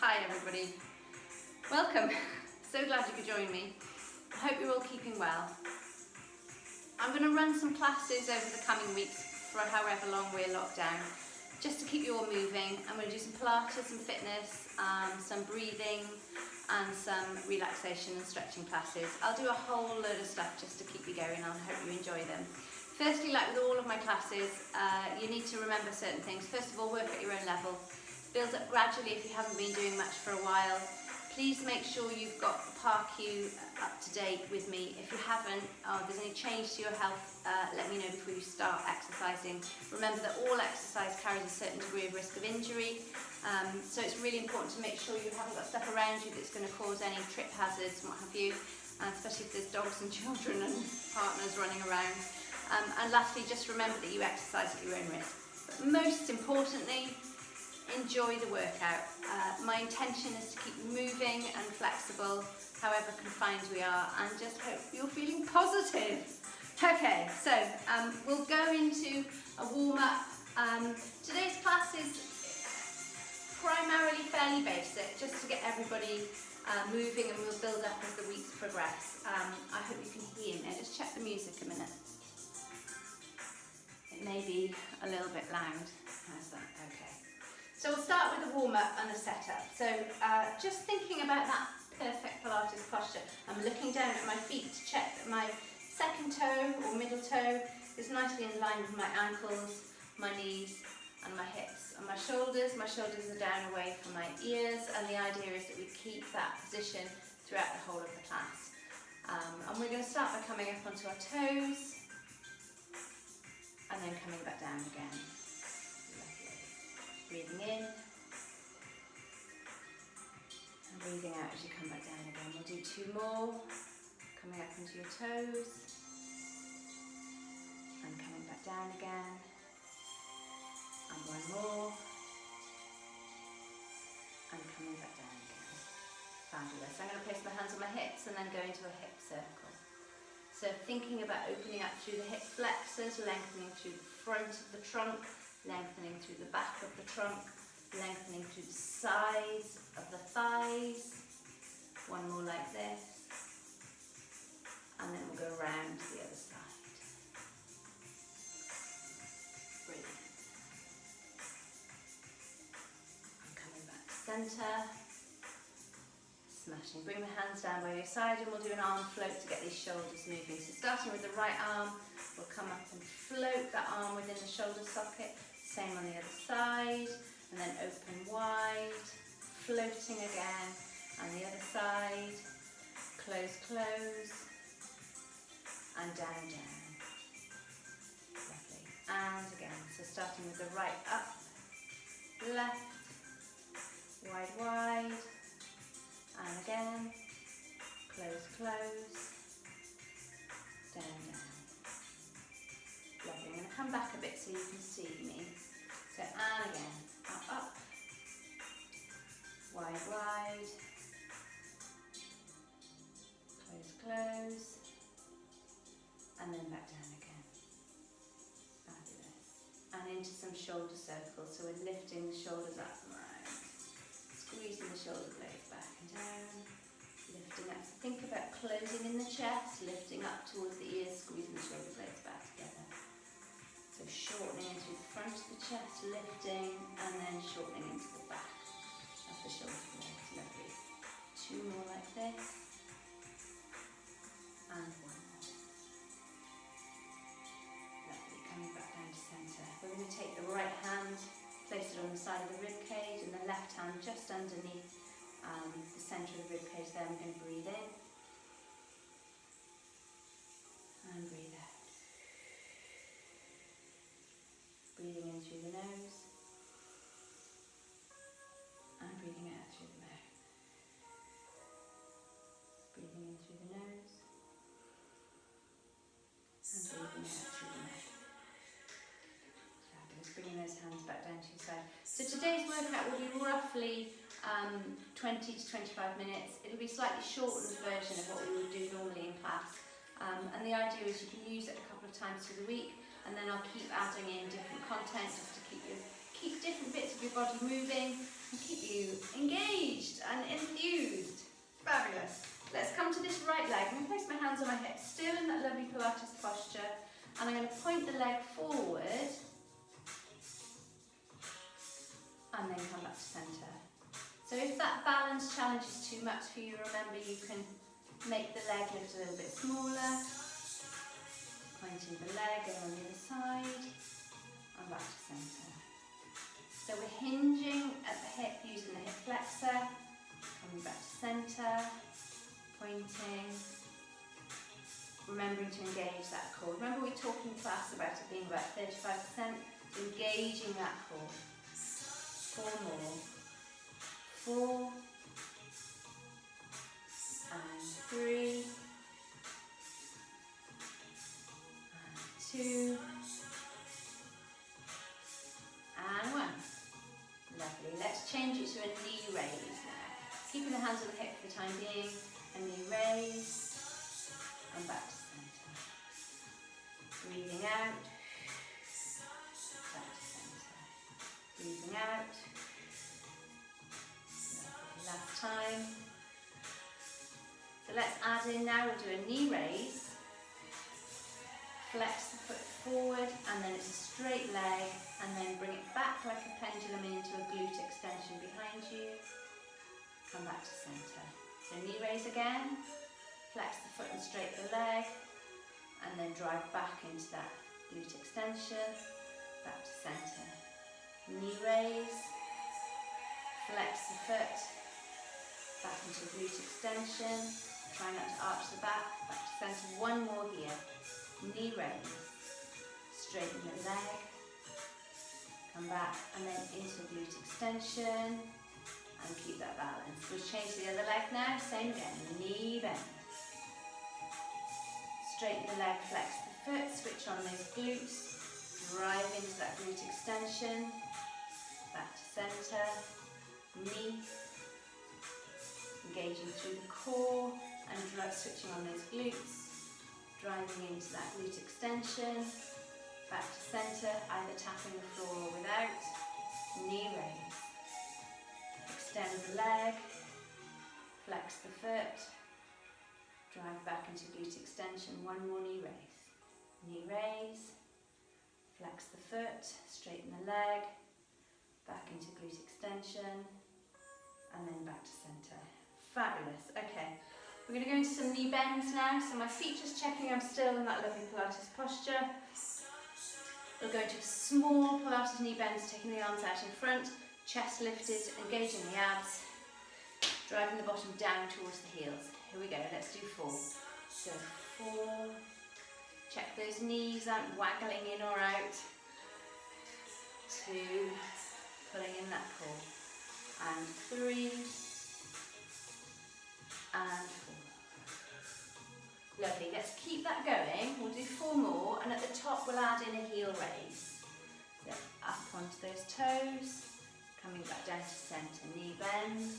Hi everybody, welcome. So glad you could join me. I hope you're all keeping well. I'm going to run some classes over the coming weeks for however long we're locked down, just to keep you all moving. I'm going to do some Pilates, some fitness, some breathing and some relaxation and stretching classes. I'll do a whole load of stuff just to keep you going on. I hope you enjoy them. Firstly, like with all of my classes, you need to remember certain things. First of all, work at your own level. Build up gradually if you haven't been doing much for a while. Please make sure you've got the PARQ up to date with me. If you haven't, or there's any change to your health, let me know before you start exercising. Remember that all exercise carries a certain degree of risk of injury, so it's really important to make sure you haven't got stuff around you that's going to cause any trip hazards and what have you, especially if there's dogs and children and partners running around. And lastly, just remember that you exercise at your own risk. But most importantly, enjoy the workout. My intention is to keep moving and flexible, however confined we are, and just hope you're feeling positive. Okay, so we'll go into a warm-up. Today's class is primarily fairly basic, just to get everybody moving, and we'll build up as the weeks progress. I hope you can hear me. Just check the music a minute. It may be a little bit loud. How's that? Okay. So we'll start with the warm-up and the setup. So just thinking about that perfect Pilates posture. I'm looking down at my feet to check that my second toe or middle toe is nicely in line with my ankles, my knees and my hips. And my shoulders are down away from my ears, and the idea is that we keep that position throughout the whole of the class. And we're going to start by coming up onto our toes and then coming back down again. Breathing in and breathing out as you come back down again. We'll do two more, coming up onto your toes and coming back down again, and one more and coming back down again. Fabulous. I'm going to place my hands on my hips and then go into a hip circle. So thinking about opening up through the hip flexors, lengthening through the front of the trunk, lengthening through the back of the trunk, lengthening through the sides of the thighs. One more like this. And then we'll go around to the other side. Brilliant. And coming back to centre. Smashing. Bring the hands down by your side, and we'll do an arm float to get these shoulders moving. So starting with the right arm, we'll come up and float that arm within the shoulder socket. Same on the other side, and then open wide, floating again, and the other side, close, close, and down, down. Lovely. And again, so starting with the right up, left, wide, wide, and again, close, close, down, down. Lovely. I'm going to come back a bit so you can see me. So, and again, up, up, wide, wide, close, close, and then back down again. Fabulous. And into some shoulder circles. So we're lifting the shoulders up and around, squeezing the shoulder blades back and down, lifting up. So think about closing in the chest, lifting up towards the ears, squeezing the shoulder blades back together. So shortening into the front of the chest, lifting, and then shortening into the back of the shoulder blades. Lovely. Two more like this. And one more. Lovely. Coming back down to centre. We're going to take the right hand, place it on the side of the rib cage, and the left hand just underneath the centre of the rib cage there. I'm going to breathe in. And breathe out. Breathing in through the nose and breathing out through the mouth. Breathing in through the nose and breathing out through the mouth. Fabulous. Bringing those hands back down to your side. So today's workout will be roughly 20 to 25 minutes. It'll be a slightly shortened version of what we would do normally in class. And the idea is you can use it a couple of times through the week, and then I'll keep adding in different content just to keep keep different bits of your body moving and keep you engaged and enthused. Fabulous. Let's come to this right leg. I'm going to place my hands on my hips, still in that lovely Pilates posture, and I'm going to point the leg forward and then come back to centre. So if that balance challenge is too much for you, remember you can make the leg lift a little bit smaller, pointing the leg over on the other side and back to centre. So we're hinging at the hip using the hip flexor, coming back to centre, pointing, remembering to engage that core. Remember we talked in class about it being about 35%, engaging that core. 4 more. 4 and 3 and 2 and 1. Lovely. Let's change it to a knee raise now. Keeping the hands on the hip for the time being. A knee raise and back to centre. Breathing out. Back to centre. Breathing out. Lovely. Last time. So let's add in now, we'll do a knee raise. Flex the foot forward and then it's a straight leg and then bring it back like a pendulum into a glute extension behind you. Come back to centre. So knee raise again, flex the foot and straighten the leg and then drive back into that glute extension, back to centre. Knee raise, flex the foot, back into glute extension, try not to arch the back to centre. One more here. Knee raise, straighten the leg, come back and then into glute extension and keep that balance. We'll change the other leg now, same again, knee bend. Straighten the leg, flex the foot, switch on those glutes, drive into that glute extension, back to centre, knee, engaging through the core and switching on those glutes. Driving into that glute extension, back to centre, either tapping the floor or without. Knee raise. Extend the leg, flex the foot, drive back into glute extension. One more knee raise. Knee raise, flex the foot, straighten the leg, back into glute extension, and then back to centre. Fabulous. Okay. We're going to go into some knee bends now, so my feet just checking I'm still in that lovely Pilates posture. We'll go into small Pilates knee bends, taking the arms out in front, chest lifted, engaging the abs, driving the bottom down towards the heels. Here we go, let's do 4. So 4, check those knees aren't waggling in or out. 2, pulling in that core. And 3, and 4. Lovely, let's keep that going. We'll do 4 more and at the top we'll add in a heel raise. So up onto those toes, coming back down to centre, knee bend,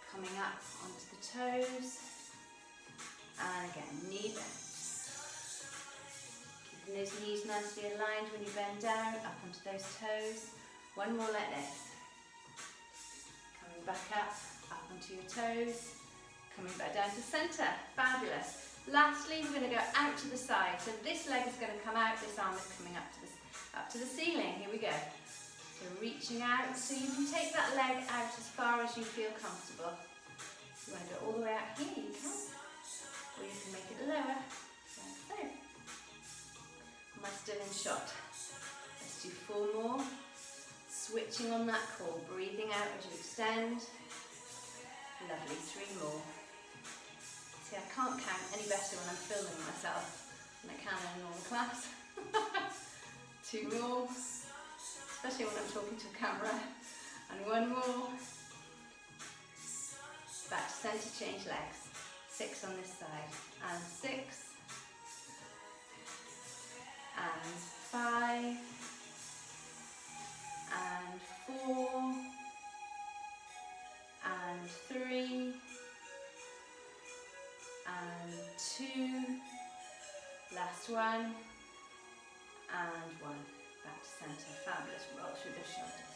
coming up onto the toes, and again, knee bend. Keeping those knees nicely aligned when you bend down, up onto those toes. 1 more like this. Coming back up onto your toes, coming back down to centre. Fabulous. Lastly, we're going to go out to the side. So this leg is going to come out, this arm is coming up to the ceiling. Here we go. So reaching out, so you can take that leg out as far as you feel comfortable. If you want to go all the way out here, you can. Or you can make it lower, like so. Am I still in shot? Let's do 4 more. Switching on that core, breathing out as you extend. Lovely, 3 more. See, I can't count any better when I'm filming myself than I can in a normal class. 2 more, especially when I'm talking to a camera. And 1 more. Back to centre, change legs. 6 on this side. And 6. And 5. And 4. And 3, and 2, last one, and 1. back to centre, fabulous, roll through the shoulders.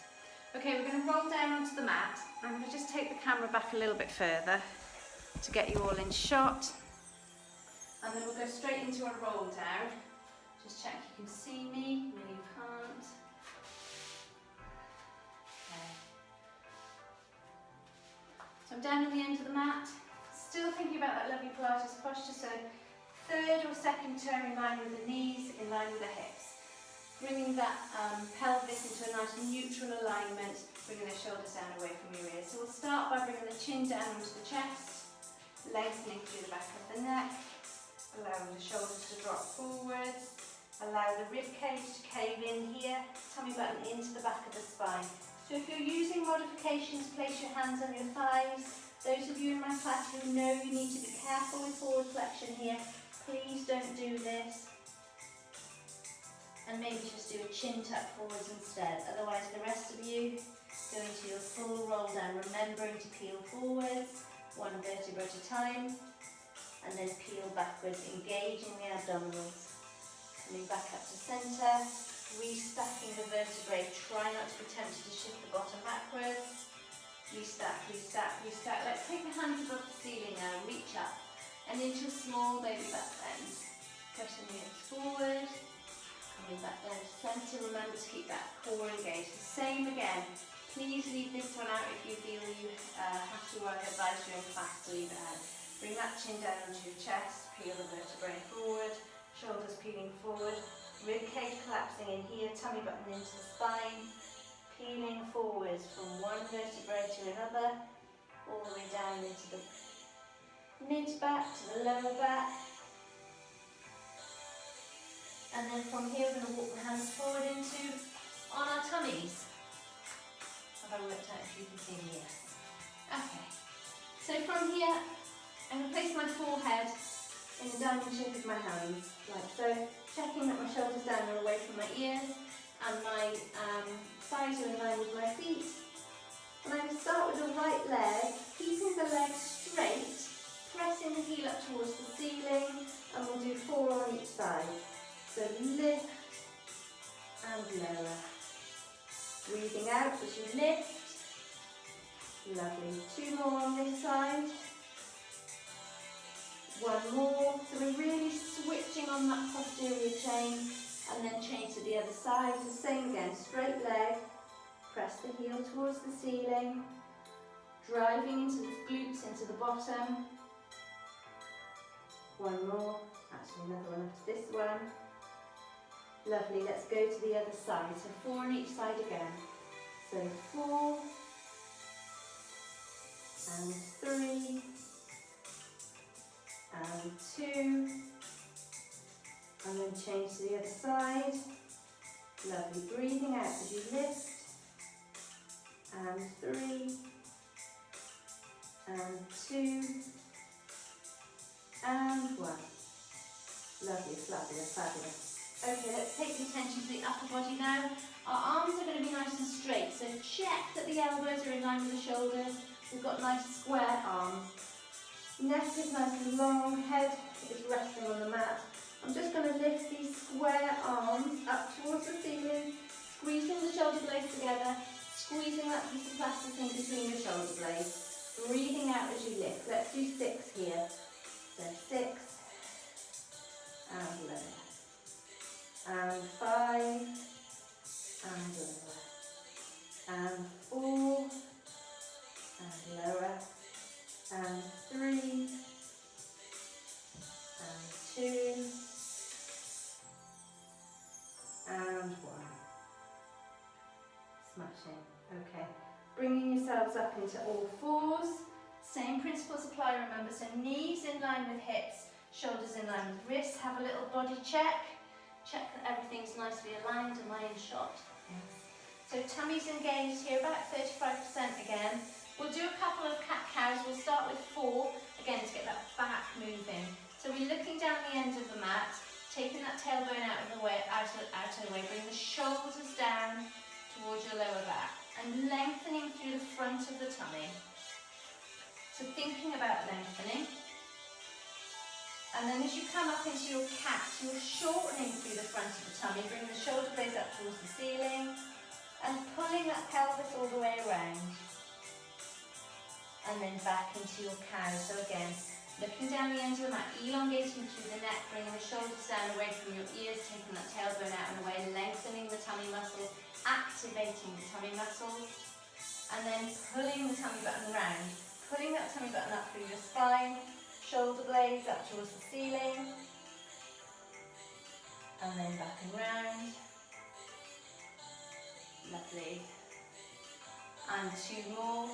Okay, we're going to roll down onto the mat. I'm going to just take the camera back a little bit further to get you all in shot. And then we'll go straight into a roll down. Just check you can see me, no you can't. Okay. So I'm down at the end of the mat, still thinking about that Level Pilates posture, so third or second toe in line with the knees, in line with the hips. Bringing that pelvis into a nice neutral alignment, bringing the shoulders down away from your ears. So we'll start by bringing the chin down onto the chest, lengthening through the back of the neck, allowing the shoulders to drop forwards, allow the rib cage to cave in here, tummy button into the back of the spine. So if you're using modifications, place your hands on your thighs. Those of you in my class who know you need to be careful with forward flexion here, please don't do this. And maybe just do a chin tuck forwards instead. Otherwise the rest of you go into your full roll down, remembering to peel forwards, one vertebra at a time, and then peel backwards, engaging the abdominals. Coming back up to centre, restacking the vertebrae, try not to be tempted to shift the bottom backwards. Restack, restack, restack. Let's take the hands above the ceiling now, reach up and into a small baby back bend. Pressing the hips forward. Coming back down to centre, remember to keep that core engaged. The same again, please leave this one out if you feel you have to advise you in class to leave it out. Bring that chin down onto your chest, peel the vertebrae forward, shoulders peeling forward, rib cage collapsing in here, tummy button into the spine, peeling forwards from one vertebrae to another, all the way down into the mid back to the lower back. And then from here we're going to walk the hands forward into on our tummies. Have I worked out if you can see me? Yes. Okay. So from here, I'm going to place my forehead in the diamond shape of my hands, like so, checking that my shoulders down are away from my ears and my thighs are in line with my feet. And I'm going to start with the right leg, keeping the leg straight, pressing the heel up towards the ceiling, and we'll do 4 on each side. So lift and lower. Breathing out as you lift. Lovely. 2 more on this side. 1 more. So we're really switching on that posterior chain and then change to the other side. The same again. Straight leg. Press the heel towards the ceiling. Driving into the glutes, into the bottom. 1 more. Actually another one after this one. Lovely, let's go to the other side. So 4 on each side again. So 4 and 3 and 2 and then change to the other side. Lovely, breathing out as you lift and 3 and 2 and 1. Lovely, fabulous, fabulous. Okay, let's take the attention to the upper body now. Our arms are going to be nice and straight, so check that the elbows are in line with the shoulders. We've got nice square arms. Neck is nice and long, head is resting on the mat. I'm just going to lift these square arms up towards the ceiling, squeezing the shoulder blades together, squeezing that piece of plastic in between your shoulder blades. Breathing out as you lift. Let's do 6 here. So 6 and lower. And 5, and lower, and 4, and lower, and 3, and 2, and 1. Smashing. Okay. Bringing yourselves up into all 4s. Same principles apply, remember. So knees in line with hips, shoulders in line with wrists. Have a little body check. Check that everything's nicely aligned. Am I in shot? Yes. So tummy's engaged here, about 35% again. We'll do a couple of cat-cows. We'll start with 4, again to get that back moving. So we're looking down the end of the mat, taking that tailbone out of the way, out of the way. Bring the shoulders down towards your lower back and lengthening through the front of the tummy. So thinking about lengthening. And then as you come up into your cat, you're shortening through the front of the tummy, bring the shoulder blades up towards the ceiling and pulling that pelvis all the way around. And then back into your cow. So again, looking down the end of the mat, elongating through the neck, bringing the shoulders down away from your ears, taking that tailbone out and away, lengthening the tummy muscles, activating the tummy muscles, and then pulling the tummy button round, pulling that tummy button up through your spine, shoulder blades up towards the ceiling, and then back and round. Lovely. And 2 more.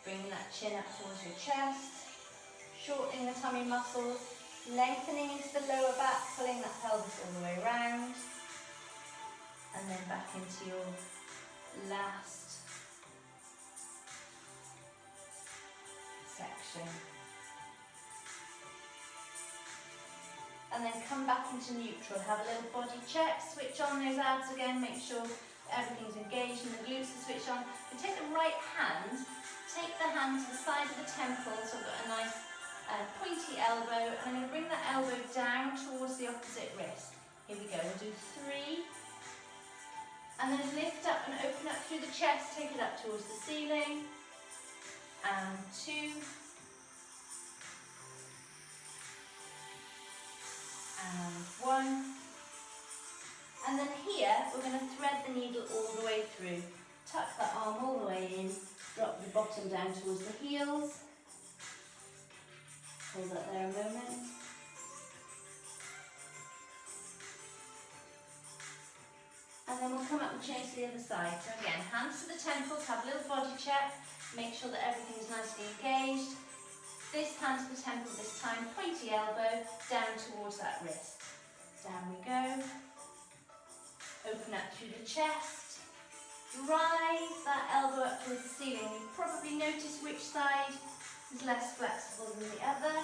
Bringing that chin up towards your chest, shortening the tummy muscles, lengthening into the lower back, pulling that pelvis all the way around, and then back into your last section. And then come back into neutral, have a little body check, switch on those abs again, make sure everything's engaged and the glutes are switched on. And take the right hand, take the hand to the side of the temple, so I've got a nice pointy elbow, and I'm going to bring that elbow down towards the opposite wrist. Here we go, we'll do 3, and then lift up and open up through the chest, take it up towards the ceiling, and 2, and 1, and then here we're going to thread the needle all the way through, tuck that arm all the way in, drop the bottom down towards the heels, hold that there a moment, and then we'll come up and change to the other side. So again, hands to the temples, have a little body check, make sure that everything is nicely engaged. This hand to the temple this time, pointy elbow, down towards that wrist. Down we go, open up through the chest, drive that elbow up towards the ceiling. You probably notice which side is less flexible than the other.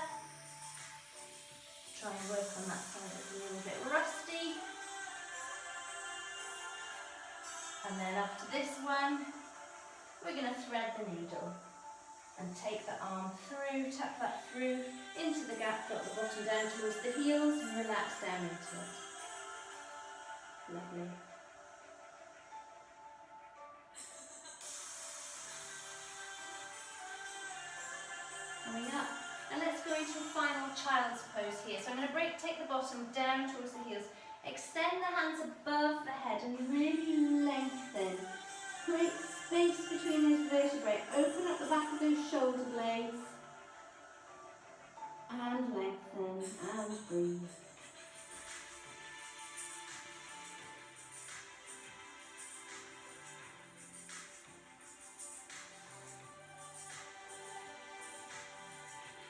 Try and work on that side that's a little bit rusty. And then after this one, we're going to thread the needle and take the arm through, tuck that through into the gap, drop the bottom down towards the heels and relax down into it. Lovely. Coming up, and let's go into a final child's pose here. So I'm going to take the bottom down towards the heels, extend the hands above the head and really lengthen. Create space between those vertebrae, open up the back of those shoulder blades, and lengthen, and breathe.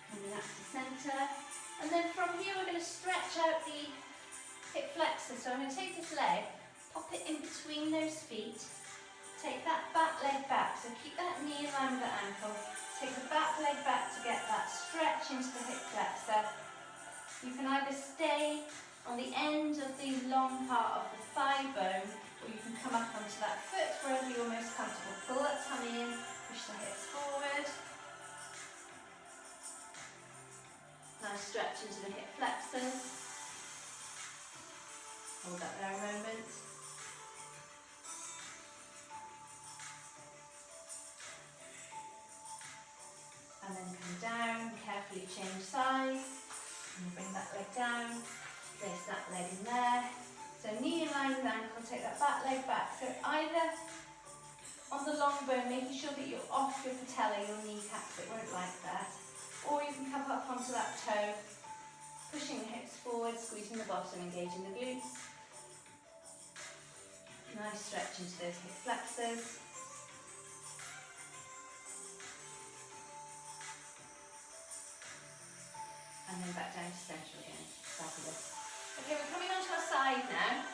Coming up to centre, and then from here we're going to stretch out the hip flexor. So I'm going to take this leg, pop it in between those feet, take that back leg back, so keep that knee in line with the ankle, take the back leg back to get that stretch into the hip flexor. You can either stay on the end of the long part of the thigh bone, or you can come up onto that foot wherever you're most comfortable. Pull that tummy in, push the hips forward. Nice stretch into the hip flexors. Hold that there a moment. And then come down, carefully change sides. And bring that leg down, place that leg in there. So knee in line with ankle, take that back leg back. So either on the long bone, making sure that you're off your patella, your kneecaps, it won't like that. Or you can come up onto that toe, pushing the hips forward, squeezing the bottom, engaging the glutes. Nice stretch into those hip flexors. And then back down to centre again. Fabulous. Okay, we're coming onto our side now.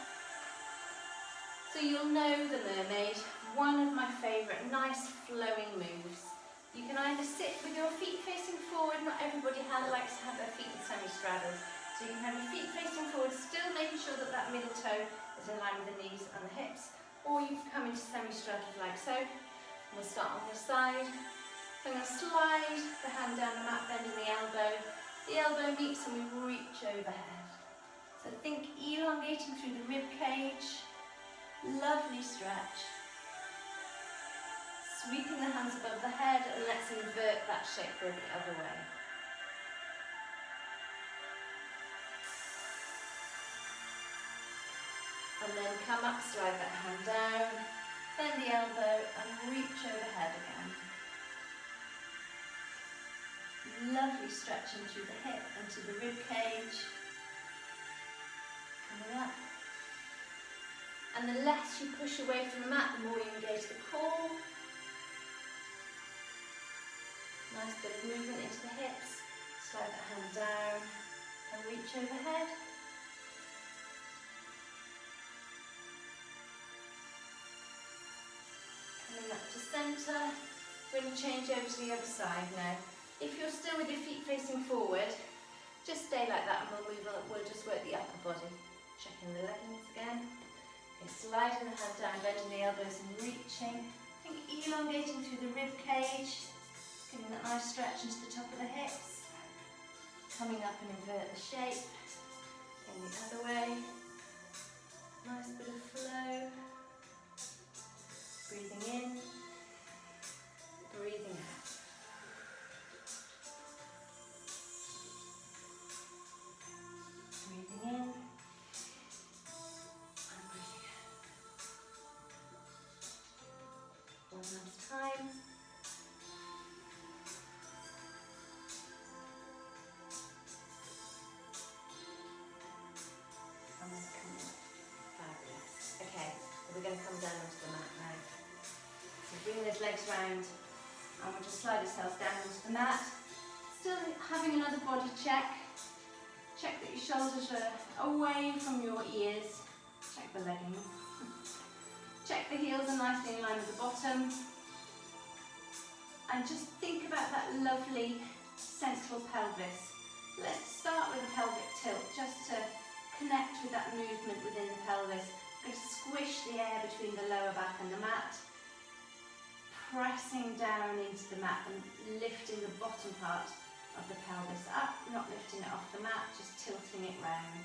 So you'll know the mermaid, one of my favourite, nice flowing moves. You can either sit with your feet facing forward, not everybody likes to have their feet in semi-straddles. So you can have your feet facing forward, still making sure that that middle toe is in line with the knees and the hips. Or you can come into semi-straddles like so. We'll start on the side. So I'm going to slide the hand down the mat, bending the elbow. The elbow meets and we overhead. So think elongating through the rib cage, lovely stretch. Sweeping the hands above the head, and let's invert that shape, go the other way. And then come up, slide that hand down, bend the elbow and reach overhead again. Lovely stretching through the hip and to the rib cage. Coming up. And the less you push away from the mat, the more you engage the core. Nice bit of movement into the hips. Slide that hand down and reach overhead. Coming up to centre. We're going to change over to the other side now. If you're still with your feet facing forward, just stay like that and we'll move on. We'll just work the upper body. Checking the leggings again. Okay, sliding the hand down, bending the elbows and reaching. Think elongating through the rib cage. Giving that nice stretch into the top of the hips. Coming up and invert the shape. Going the other way. Nice bit of flow. Breathing in. Breathing out. Breathing in. And breathing out. One last time. We're going to come down onto the mat now. So bring those legs round and we'll just slide ourselves down onto the mat. Still having another body check. Check that your shoulders are away from your ears. Check the leggings. Check the heels are nicely in line with the bottom. And just think about that lovely central pelvis. Let's start with a pelvic tilt just to connect with that movement within the pelvis. Going to squish the air between the lower back and the mat, pressing down into the mat and lifting the bottom part of the pelvis up, not lifting it off the mat, just tilting it round.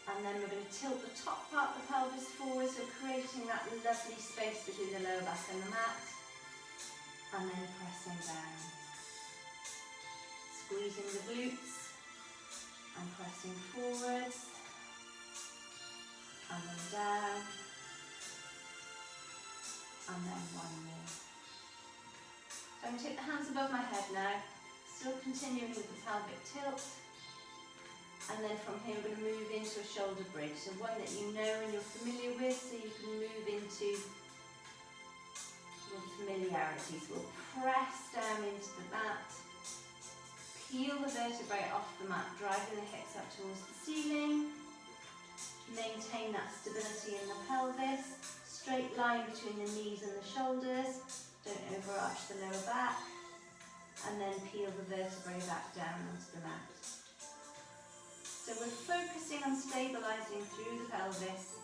And then we're going to tilt the top part of the pelvis forward, so creating that lovely space between the lower back and the mat, and then pressing down. Squeezing the glutes and pressing forwards. And then down, and then one more. So I'm going to take the hands above my head now, still continuing with the pelvic tilt, and then from here we're going to move into a shoulder bridge, so one that you know and you're familiar with, so you can move into with familiarity. So we'll press down into the mat, peel the vertebrae off the mat, driving the hips up towards the ceiling. Maintain that stability in the pelvis, straight line between the knees and the shoulders, don't overarch the lower back, and then peel the vertebrae back down onto the mat. So we're focusing on stabilising through the pelvis,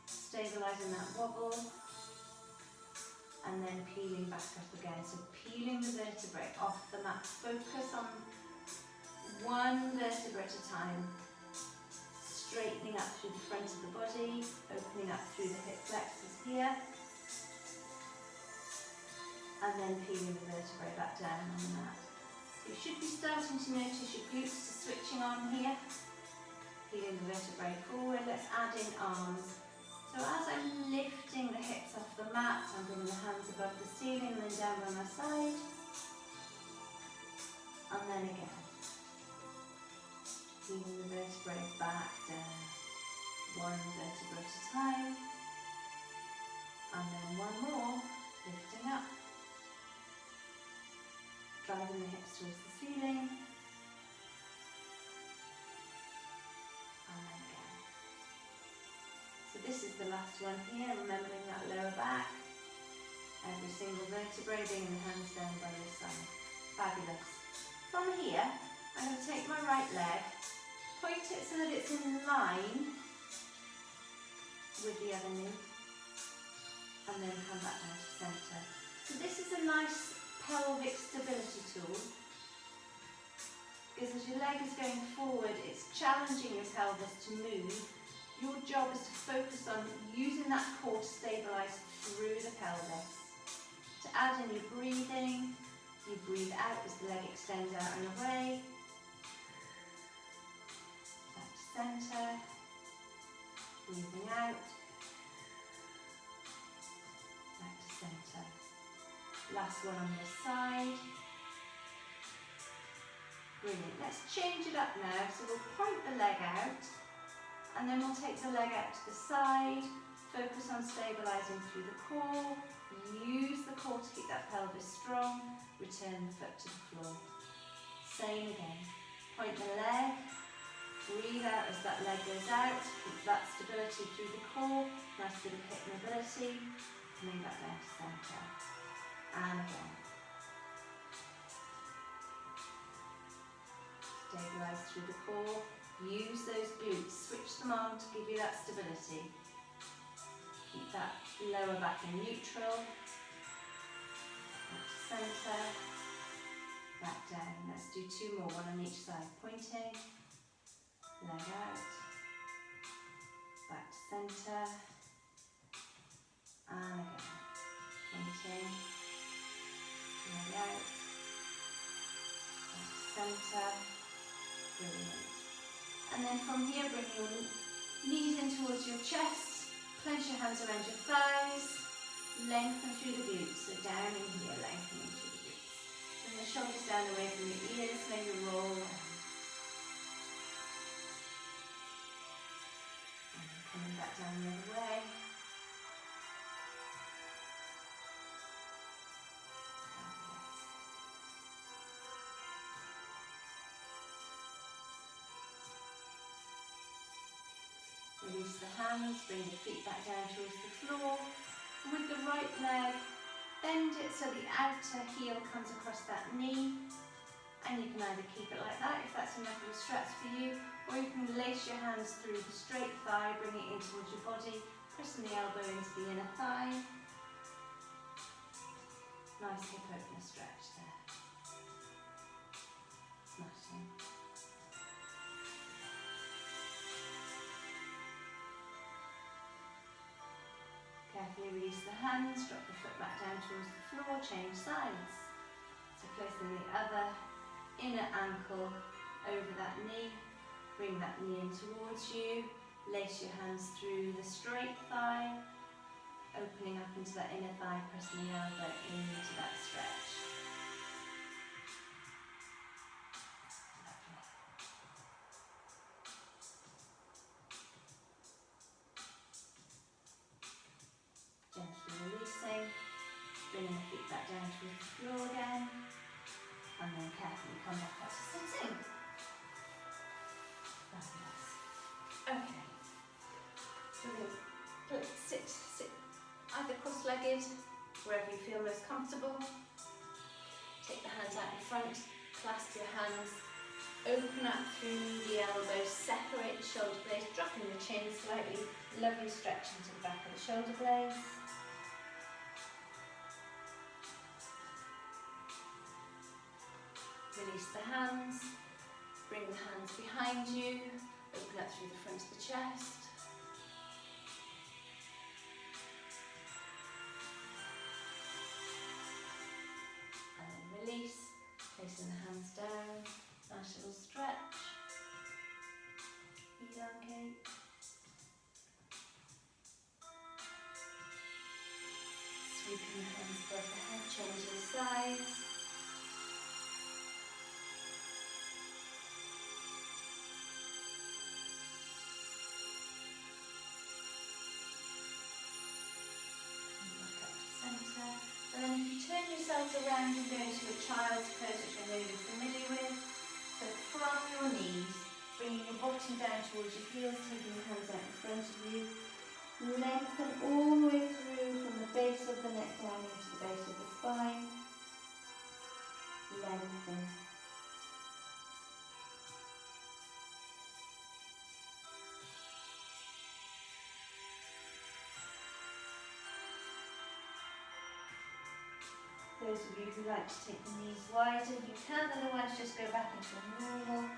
stabilising that wobble, and then peeling back up again. So peeling the vertebrae off the mat, focus on one vertebra at a time. Straightening up through the front of the body, opening up through the hip flexors here, and then peeling the vertebrae back down on the mat. So you should be starting to notice your glutes are switching on here, peeling the vertebrae forward. Let's add in arms. So as I'm lifting the hips off the mat, I'm bringing the hands above the ceiling and then down by my side, and then again. Peeling the vertebrae back down, one vertebra at a time, and then one more, lifting up, driving the hips towards the ceiling, and then again. So this is the last one here, remembering that lower back, every single vertebrae, bringing the hands down by your side. Fabulous. From here, I'm going to take my right leg, point it so that it's in line with the other knee, and then come back down to centre. So this is a nice pelvic stability tool. because as your leg is going forward, it's challenging your pelvis to move. Your job is to focus on using that core to stabilise through the pelvis. To add in your breathing, you breathe out as the leg extends out and away. Back to centre. Breathing out. Back to centre. Last one on this side. Brilliant. Let's change it up now. So we'll point the leg out, and then we'll take the leg out to the side. Focus on stabilising through the core. Use the core to keep that pelvis strong. Return the foot to the floor. Same again. Point the leg. Breathe out as that leg goes out. Keep that stability through the core. Nice bit of hip mobility. Coming back down to centre. And again. Stabilise through the core. Use those glutes. Switch them on to give you that stability. Keep that lower back in neutral. Back to centre. Back down. Let's do two more, one on each side. Pointing. Leg out. Back to centre. And again. Pointing. Leg out. Back to centre. Brilliant. And then from here, bring your knees in towards your chest. Clench your hands around your thighs. Lengthen through the glutes. So down in here, lengthening through the glutes. Bring the shoulders down away from your ears. Maybe roll down. And then coming back down the other way. Release the hands, bring the feet back down towards the floor. And with the right leg, bend it so the outer heel comes across that knee. And you can either keep it like that if that's enough of a stretch for you, or you can lace your hands through the straight thigh, bring it in towards your body, pressing the elbow into the inner thigh. Nice hip opener stretch there. Smashing. Carefully release the hands, drop the foot back down towards the floor, change sides. So placing the other inner ankle over that knee, bring that knee in towards you, lace your hands through the straight thigh, opening up into that inner thigh, pressing the elbow into that stretch. Bringing the feet back down towards the floor again, and then carefully come back up to sitting. Fabulous. Okay, so we'll sit either cross-legged, wherever you feel most comfortable. Take the hands out in front, clasp your hands, open up through the elbows, separate the shoulder blades, dropping the chin slightly, lovely stretch into the back of the shoulder blades. Release the hands, bring the hands behind you, open up through the front of the chest. And then release, placing the hands down, nice little stretch. Elongate. Sweeping the hands above the head, changing sides. And then if you turn yourselves around and go into a child's pose, which I know you're familiar with, so from your knees, bringing your bottom down towards your heels, taking your hands out in front of you, lengthen all the way through from the base of the neck down into the base of the spine, lengthen. Those of you who like to take the knees wider, you can, otherwise just go back into a normal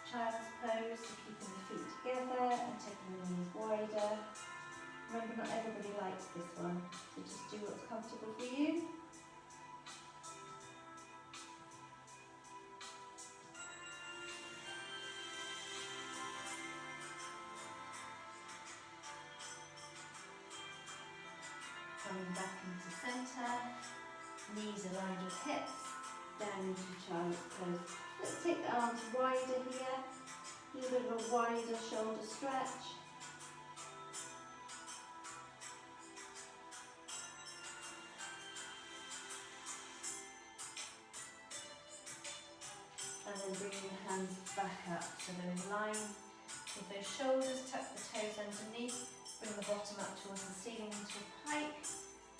child's pose, so keeping the feet together and taking the knees wider. Remember, not everybody likes this one, so just do what's comfortable for you. Coming back into centre, knees aligned with hips, down into child's pose. Let's take the arms wider here, a little bit of a wider shoulder stretch. And then bring your hands back up, so they're in line with those shoulders, tuck the toes underneath, bring the bottom up towards the ceiling into a pike,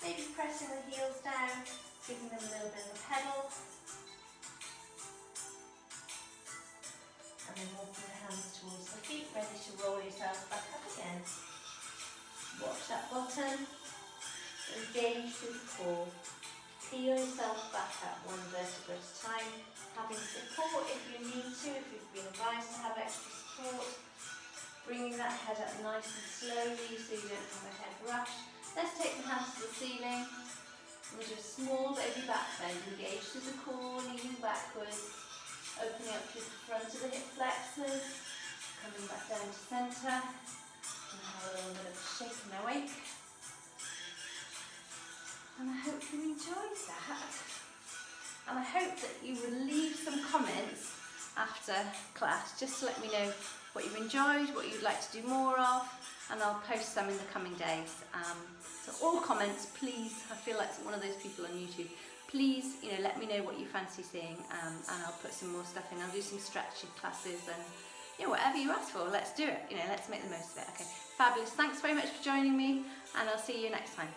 maybe pressing the heels down, giving them a little bit of a pedal, and then walking the hands towards the feet, ready to roll yourself back up again. Watch that bottom, engage through the core, peel yourself back up one vertebra at a time, having support if you need to, if you've been advised to have extra support. Bringing that head up nice and slowly so you don't have a head rush. Let's take the hands to the ceiling. We'll do a small baby back bend. Engage through the core, leaning backwards, opening up through the front of the hip flexors, coming back down to centre. And have a little bit of a shake and awake. And I hope you enjoyed that. And I hope that you will leave some comments after class just to let me know what you enjoyed, what you'd like to do more of, and I'll post some in the coming days. So all comments, please. I feel like one of those people on YouTube. Please, let me know what you fancy seeing, and I'll put some more stuff in. I'll do some stretching classes and whatever you ask for. Let's do it. Let's make the most of it. Okay, fabulous. Thanks very much for joining me, and I'll see you next time.